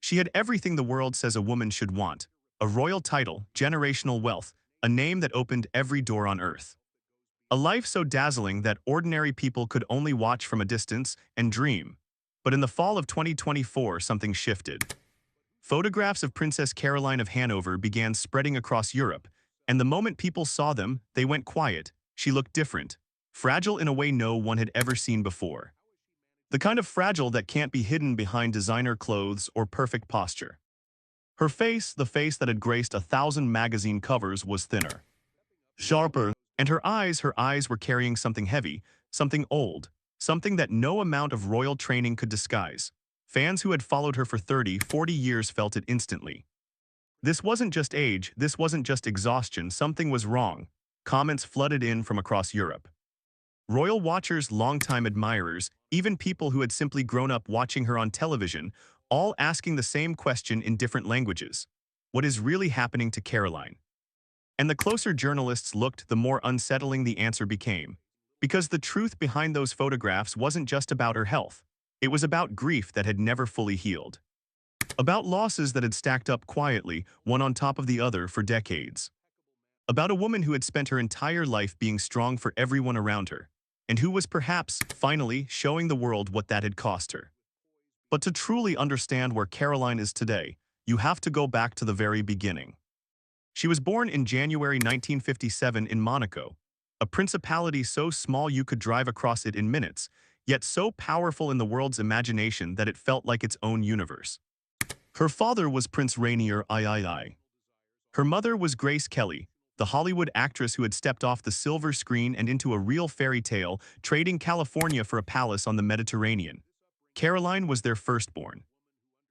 She had everything the world says a woman should want: a royal title, generational wealth, a name that opened every door on earth. A life so dazzling that ordinary people could only watch from a distance and dream. But in the fall of 2024, something shifted. Photographs of Princess Caroline of Hanover began spreading across Europe, and the moment people saw them, they went quiet. She looked different, fragile in a way no one had ever seen before. The kind of fragile that can't be hidden behind designer clothes or perfect posture. Her face, the face that had graced 1,000 magazine covers, was thinner, sharper, and her eyes were carrying something heavy, something old, something that no amount of royal training could disguise. Fans who had followed her for 30, 40 years felt it instantly. This wasn't just age, this wasn't just exhaustion, something was wrong. Comments flooded in from across Europe. Royal watchers, longtime admirers, even people who had simply grown up watching her on television, all asking the same question in different languages. What is really happening to Caroline? And the closer journalists looked, the more unsettling the answer became. Because the truth behind those photographs wasn't just about her health. It was about grief that had never fully healed. About losses that had stacked up quietly, one on top of the other, for decades. About a woman who had spent her entire life being strong for everyone around her, and who was perhaps, finally, showing the world what that had cost her. But to truly understand where Caroline is today, you have to go back to the very beginning. She was born in January 1957 in Monaco, a principality so small you could drive across it in minutes, yet so powerful in the world's imagination that it felt like its own universe. Her father was Prince Rainier III. Her mother was Grace Kelly, the Hollywood actress who had stepped off the silver screen and into a real fairy tale, trading California for a palace on the Mediterranean. Caroline was their firstborn.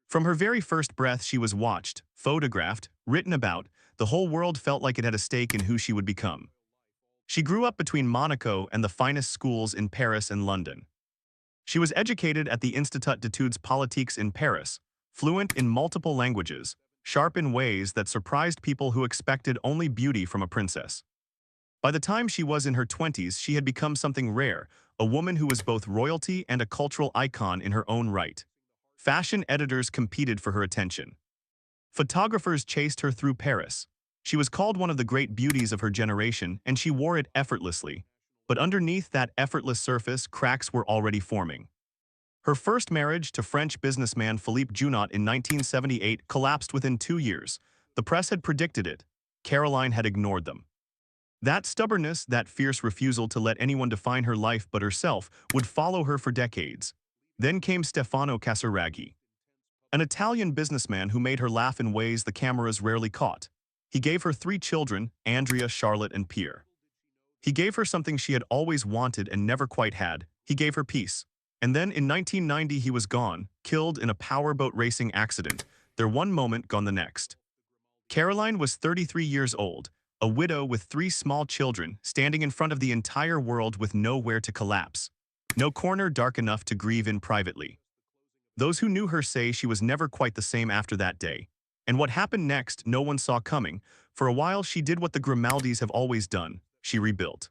From her very first breath, she was watched, photographed, written about. The whole world felt like it had a stake in who she would become. She grew up between Monaco and the finest schools in Paris and London. She was educated at the Institut d'études politiques in Paris, fluent in multiple languages, sharp in ways that surprised people who expected only beauty from a princess. By the time she was in her 20s, she had become something rare, a woman who was both royalty and a cultural icon in her own right. Fashion editors competed for her attention. Photographers chased her through Paris. She was called one of the great beauties of her generation, and she wore it effortlessly. But underneath that effortless surface, cracks were already forming. Her first marriage to French businessman Philippe Junot in 1978 collapsed within 2 years. The press had predicted it. Caroline had ignored them. That stubbornness, that fierce refusal to let anyone define her life but herself, would follow her for decades. Then came Stefano Casaraghi, an Italian businessman who made her laugh in ways the cameras rarely caught. He gave her 3 children, Andrea, Charlotte, and Pierre. He gave her something she had always wanted and never quite had. He gave her peace. And then in 1990 he was gone, killed in a powerboat racing accident, their one moment gone the next. Caroline was 33 years old, a widow with 3 small children, standing in front of the entire world with nowhere to collapse. No corner dark enough to grieve in privately. Those who knew her say she was never quite the same after that day. And what happened next, no one saw coming. For a while she did what the Grimaldis have always done. She rebuilt.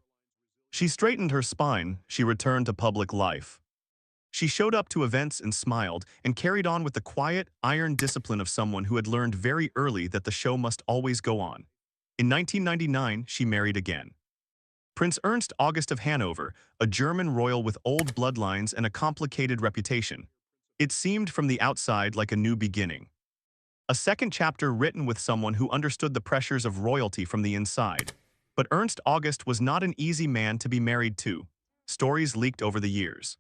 She straightened her spine. She returned to public life. She showed up to events and smiled, and carried on with the quiet, iron discipline of someone who had learned very early that the show must always go on. In 1999, she married again. Prince Ernst August of Hanover, a German royal with old bloodlines and a complicated reputation. It seemed from the outside like a new beginning. A second chapter written with someone who understood the pressures of royalty from the inside. But Ernst August was not an easy man to be married to. Stories leaked over the years.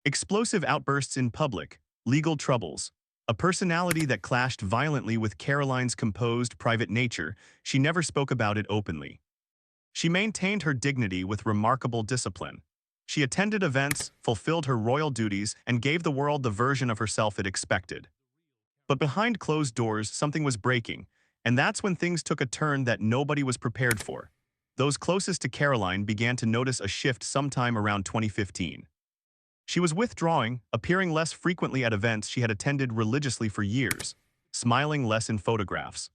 Explosive outbursts in public, legal troubles, a personality that clashed violently with Caroline's composed, private nature. She never spoke about it openly. She maintained her dignity with remarkable discipline. She attended events, fulfilled her royal duties, and gave the world the version of herself it expected. But behind closed doors, something was breaking, and that's when things took a turn that nobody was prepared for. Those closest to Caroline began to notice a shift sometime around 2015. She was withdrawing, appearing less frequently at events she had attended religiously for years, smiling less in photographs.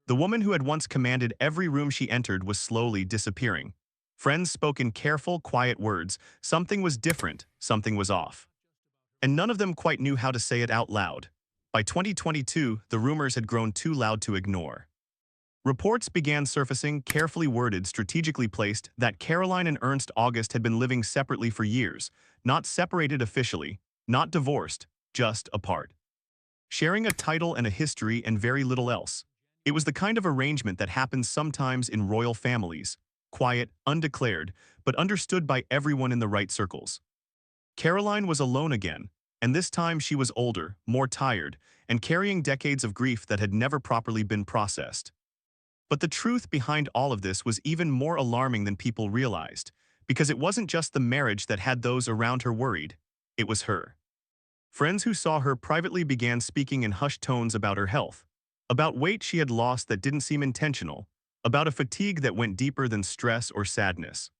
The woman who had once commanded every room she entered was slowly disappearing. Friends spoke in careful, quiet words. Something was different, something was off. And none of them quite knew how to say it out loud. By 2022, the rumors had grown too loud to ignore. Reports began surfacing, carefully worded, strategically placed, that Caroline and Ernst August had been living separately for years, not separated officially, not divorced, just apart. Sharing a title and a history and very little else. It was the kind of arrangement that happens sometimes in royal families, quiet, undeclared, but understood by everyone in the right circles. Caroline was alone again, and this time she was older, more tired, and carrying decades of grief that had never properly been processed. But the truth behind all of this was even more alarming than people realized, because it wasn't just the marriage that had those around her worried, it was her. Friends who saw her privately began speaking in hushed tones about her health, about weight she had lost that didn't seem intentional, about a fatigue that went deeper than stress or sadness,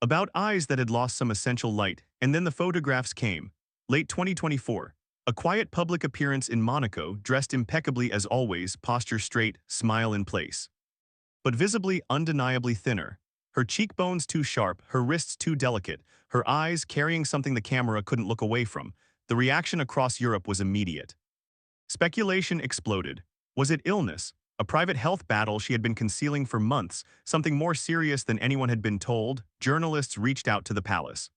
about eyes that had lost some essential light. And then the photographs came. Late 2024, a quiet public appearance in Monaco, dressed impeccably as always, posture straight, smile in place. But visibly, undeniably thinner. Her cheekbones too sharp, her wrists too delicate, her eyes carrying something the camera couldn't look away from. The reaction across Europe was immediate. Speculation exploded. Was it illness? A private health battle she had been concealing for months, something more serious than anyone had been told? Journalists reached out to the palace.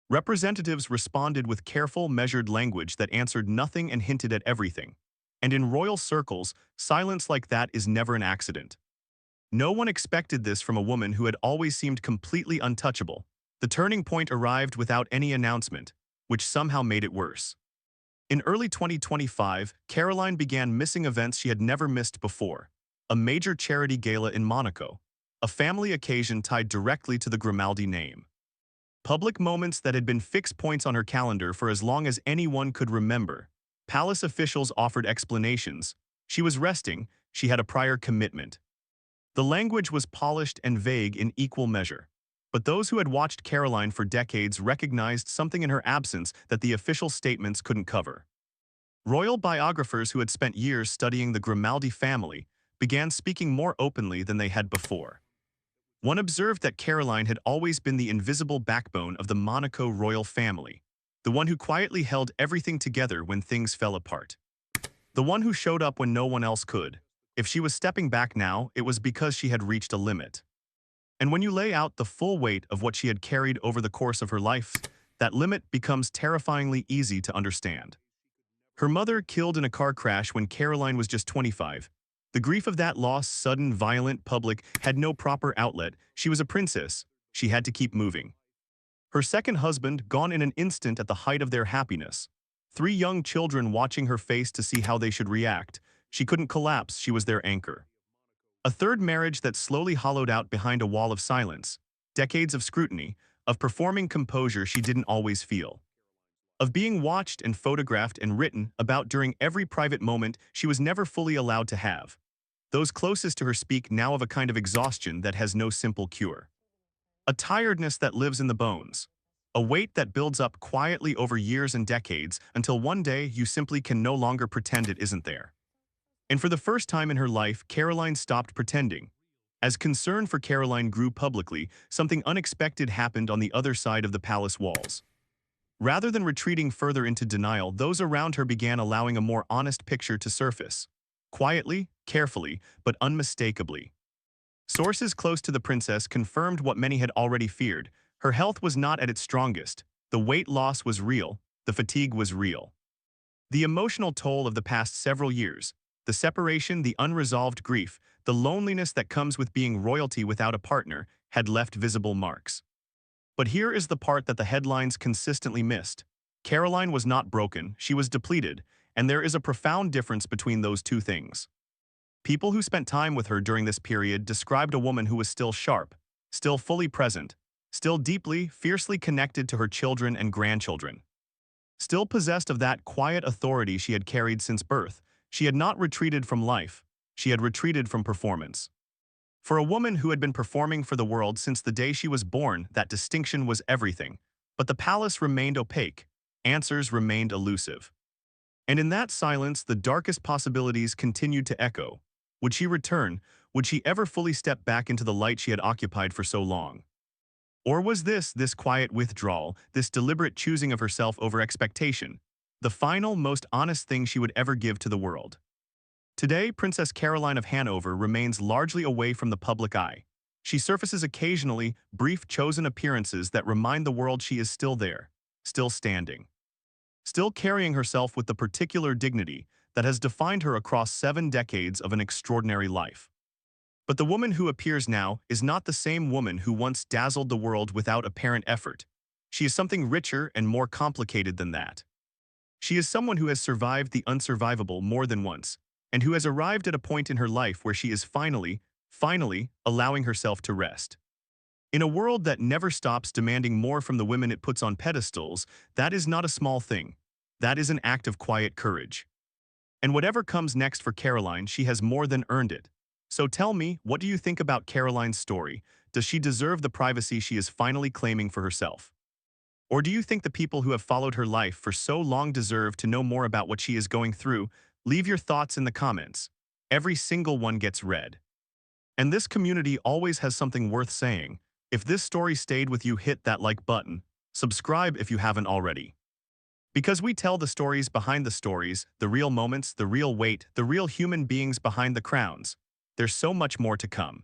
Representatives responded with careful, measured language that answered nothing and hinted at everything. And in royal circles, silence like that is never an accident. No one expected this from a woman who had always seemed completely untouchable. The turning point arrived without any announcement, which somehow made it worse. In early 2025, Caroline began missing events she had never missed before. A major charity gala in Monaco. A family occasion tied directly to the Grimaldi name. Public moments that had been fixed points on her calendar for as long as anyone could remember. Palace officials offered explanations. She was resting, she had a prior commitment. The language was polished and vague in equal measure. But those who had watched Caroline for decades recognized something in her absence that the official statements couldn't cover. Royal biographers who had spent years studying the Grimaldi family began speaking more openly than they had before. One observed that Caroline had always been the invisible backbone of the Monaco royal family, the one who quietly held everything together when things fell apart. The one who showed up when no one else could. If she was stepping back now, it was because she had reached a limit. And when you lay out the full weight of what she had carried over the course of her life, that limit becomes terrifyingly easy to understand. Her mother killed in a car crash when Caroline was just 25. The grief of that loss, sudden, violent, public, had no proper outlet. She was a princess. She had to keep moving. Her second husband, gone in an instant at the height of their happiness. 3 young children watching her face to see how they should react. She couldn't collapse, she was their anchor. A third marriage that slowly hollowed out behind a wall of silence. Decades of scrutiny, of performing composure she didn't always feel. Of being watched and photographed and written about during every private moment she was never fully allowed to have. Those closest to her speak now of a kind of exhaustion that has no simple cure. A tiredness that lives in the bones. A weight that builds up quietly over years and decades until one day you simply can no longer pretend it isn't there. And for the first time in her life, Caroline stopped pretending. As concern for Caroline grew publicly, something unexpected happened on the other side of the palace walls. Rather than retreating further into denial, those around her began allowing a more honest picture to surface. Quietly, carefully, but unmistakably. Sources close to the princess confirmed what many had already feared. Her health was not at its strongest. The weight loss was real. The fatigue was real. The emotional toll of the past several years, the separation, the unresolved grief, the loneliness that comes with being royalty without a partner, had left visible marks. But here is the part that the headlines consistently missed. Caroline was not broken, she was depleted, and there is a profound difference between those two things. People who spent time with her during this period described a woman who was still sharp, still fully present, still deeply, fiercely connected to her children and grandchildren. Still possessed of that quiet authority she had carried since birth. She had not retreated from life, she had retreated from performance. For a woman who had been performing for the world since the day she was born, that distinction was everything. But the palace remained opaque. Answers remained elusive. And in that silence, the darkest possibilities continued to echo. Would she return? Would she ever fully step back into the light she had occupied for so long? Or was this quiet withdrawal, this deliberate choosing of herself over expectation, the final, most honest thing she would ever give to the world. Today, Princess Caroline of Hanover remains largely away from the public eye. She surfaces occasionally, brief chosen appearances that remind the world she is still there, still standing, still carrying herself with the particular dignity that has defined her across 7 decades of an extraordinary life. But the woman who appears now is not the same woman who once dazzled the world without apparent effort. She is something richer and more complicated than that. She is someone who has survived the unsurvivable more than once, and who has arrived at a point in her life where she is finally allowing herself to rest. In a world that never stops demanding more from the women it puts on pedestals, that is not a small thing. That is an act of quiet courage. And whatever comes next for Caroline, she has more than earned it. So tell me, what do you think about Caroline's story? Does she deserve the privacy she is finally claiming for herself? Or do you think the people who have followed her life for so long deserve to know more about what she is going through? Leave your thoughts in the comments. Every single one gets read. And this community always has something worth saying. If this story stayed with you, hit that like button. Subscribe if you haven't already. Because we tell the stories behind the stories, the real moments, the real weight, the real human beings behind the crowns. There's so much more to come.